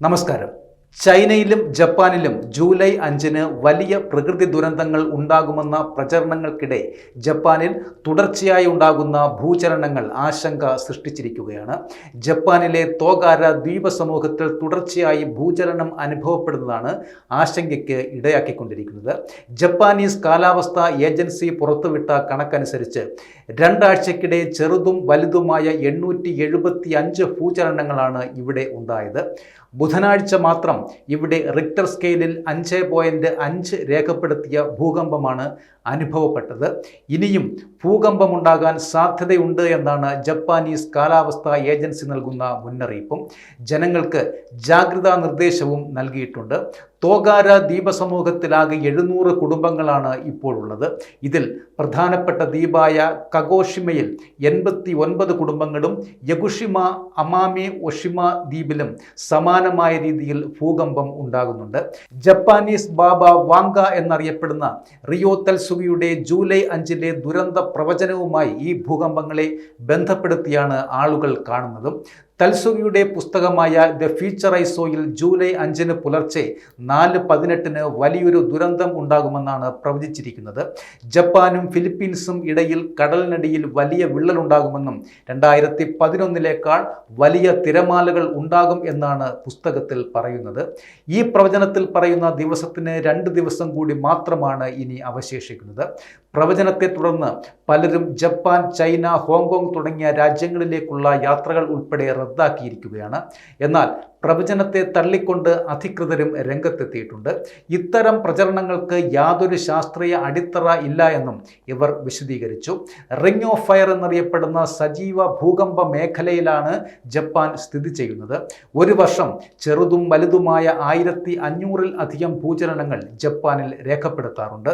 നമസ്കാരം. ചൈനയിലും ജപ്പാനിലും ജൂലൈ 5-ന് വലിയ പ്രകൃതി ദുരന്തങ്ങൾ ഉണ്ടാകുമെന്ന പ്രചരണങ്ങൾക്കിടെ ജപ്പാനിൽ തുടർച്ചയായി ഉണ്ടാകുന്ന ഭൂചലനങ്ങൾ ആശങ്ക സൃഷ്ടിച്ചിരിക്കുകയാണ്. ജപ്പാനിലെ തോഗാര ദ്വീപ സമൂഹത്തിൽ തുടർച്ചയായി ഭൂചലനം അനുഭവപ്പെടുന്നതാണ് ആശങ്കയ്ക്ക് ഇടയാക്കിക്കൊണ്ടിരിക്കുന്നത്. ജപ്പാനീസ് കാലാവസ്ഥാ ഏജൻസി പുറത്തുവിട്ട കണക്കനുസരിച്ച് 2 ആഴ്ചക്കിടെ ചെറുതും വലുതുമായ 875 ഭൂചലനങ്ങളാണ് ഇവിടെ ഉണ്ടായത്. ബുധനാഴ്ച മാത്രം ഇവിടെ റിക്ടർ സ്കെയിലിൽ 5.5 രേഖപ്പെടുത്തിയ ഭൂകമ്പമാണ് അനുഭവപ്പെട്ടത്. ഇനിയും ഭൂകമ്പമുണ്ടാകാൻ സാധ്യതയുണ്ട് എന്നാണ് ജപ്പാനീസ് കാലാവസ്ഥാ ഏജൻസി നൽകുന്ന മുന്നറിയിപ്പും. ജനങ്ങൾക്ക് ജാഗ്രതാ നിർദ്ദേശവും നൽകിയിട്ടുണ്ട്. തോഗാര ദ്വീപസമൂഹത്തിലാകെ 700 കുടുംബങ്ങളാണ് ഇപ്പോൾ ഉള്ളത്. ഇതിൽ പ്രധാനപ്പെട്ട ദ്വീപായ കഗോഷിമയിൽ 89 കുടുംബങ്ങളും യഗുഷിമ, അമാമി, ഒഷിമ ദ്വീപിലും സമാനമായ രീതിയിൽ ഭൂകമ്പം ഉണ്ടാകുന്നുണ്ട്. ജപ്പാനീസ് ബാബ വാങ്ക എന്നറിയപ്പെടുന്ന റിയോ തെൽസുഗിയുടെ ജൂലൈ 5-ലെ ദുരന്ത പ്രവചനവുമായി ഈ ഭൂകമ്പങ്ങളെ ബന്ധപ്പെടുത്തിയാണ് ആളുകൾ കാണുന്നതും. തെൽസുഗിയുടെ പുസ്തകമായ ദ ഫ്യൂച്ചർ ഐ സോയിൽ ജൂലൈ 5-ന് പുലർച്ചെ 4:18 വലിയൊരു ദുരന്തം ഉണ്ടാകുമെന്നാണ് പ്രവചിച്ചിരിക്കുന്നത്. ജപ്പാനും ഫിലിപ്പീൻസും ഇടയിൽ കടലിനടിയിൽ വലിയ വിള്ളലുണ്ടാകുമെന്നും 2011-ലേക്കാൾ വലിയ തിരമാലകൾ ഉണ്ടാകും എന്നാണ് പുസ്തകത്തിൽ പറയുന്നത്. ഈ പ്രവചനത്തിൽ പറയുന്ന ദിവസത്തിന് 2 ദിവസം കൂടി മാത്രമാണ് ഇനി അവശേഷിക്കുന്നത്. പ്രവചനത്തെ തുടർന്ന് പലരും ജപ്പാൻ, ചൈന, ഹോങ്കോങ് തുടങ്ങിയ രാജ്യങ്ങളിലേക്കുള്ള യാത്രകൾ ഉൾപ്പെടെ റദ്ദാക്കിയിരിക്കുകയാണ്. എന്നാൽ പ്രവചനത്തെ തള്ളിക്കൊണ്ട് അധികൃതരും രംഗത്തെത്തിയിട്ടുണ്ട്. ഇത്തരം പ്രചരണങ്ങൾക്ക് യാതൊരു ശാസ്ത്രീയ അടിത്തറ ഇല്ല എന്നും ഇവർ വിശദീകരിച്ചു. റിംഗ് ഓഫ് ഫയർ എന്നറിയപ്പെടുന്ന സജീവ ഭൂകമ്പ മേഖലയിലാണ് ജപ്പാൻ സ്ഥിതി ചെയ്യുന്നത്. ഒരു വർഷം ചെറുതും വലുതുമായ 1500-ൽ അധികം ഭൂചലനങ്ങൾ ജപ്പാനിൽ രേഖപ്പെടുത്താറുണ്ട്.